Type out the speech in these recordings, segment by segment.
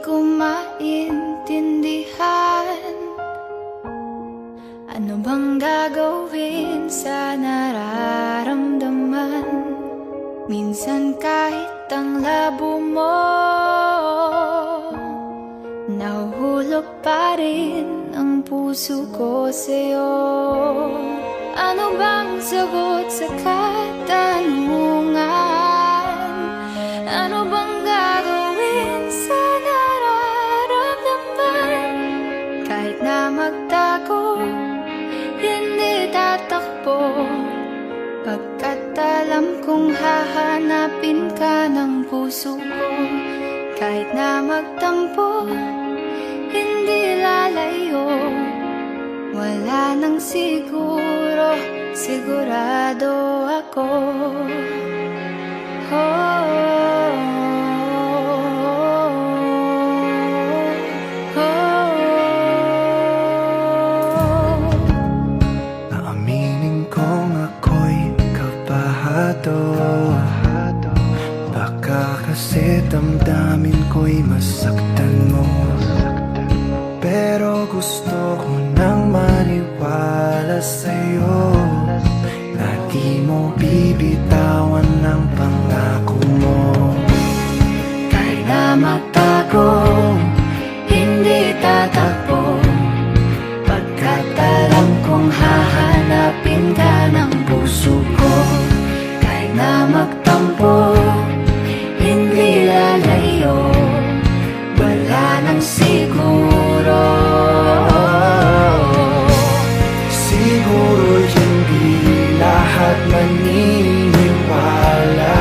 ko maintindihan. Ano bang gagawin sa nararamdaman? Minsan kahit ang labo mo, nahuhulog pa rin ang puso ko sa'yo. Ano bang sagot sa katanungan? Ano bang gagawin sa nararamdaman? Kahit na magtago, hindi tatakbo, pagkat alam kong hahanapin ka ng puso ko. Kahit na magtampo, hindi lalayo. Wala nang siguro, sigurado ako. Aaminin kong ako'y kabahado. Baka kasi damdamin ko'y masaktan mo, pero gusto ko nang maniwala sa'yo na di mo bibitawan ang pangako mo. Kahit na magtago, hindi tatakbo, pagkat alam kong hahanapin ka ng puso ko. Kahit na magtampo, hindi lalayo. Wala nang siguro. Siguro hindi lahat maniniwala,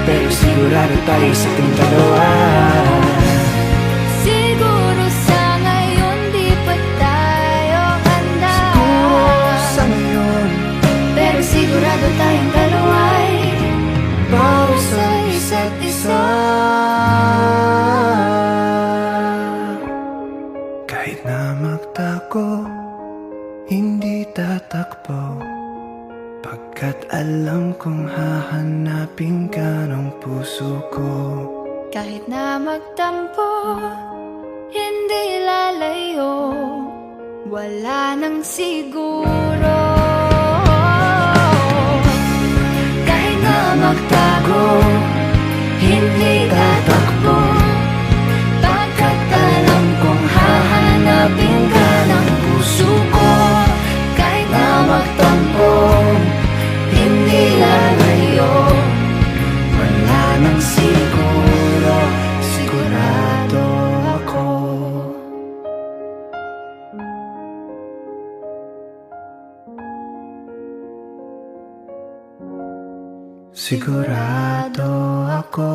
pero sigurado tayo sa ating dalawa. Siguro sa ngayon di pa tayo handa. Siguro sa ngayon, pero sigurado tayong dalawa'y para sa isa't isa. Kahit na magtago, hindi tatakbo, pagkat alam kong hahanapin ka ng puso ko. Kahit na magtampo, hindi lalayo. Wala nang siguro. Kahit na magtago, hindi tatakbo, pagkat alam kong hahanapin ka ng puso ko. Kahit na magtampo, hindi lalayo. Wala nang siguro, sigurado ako. Sigurado ako.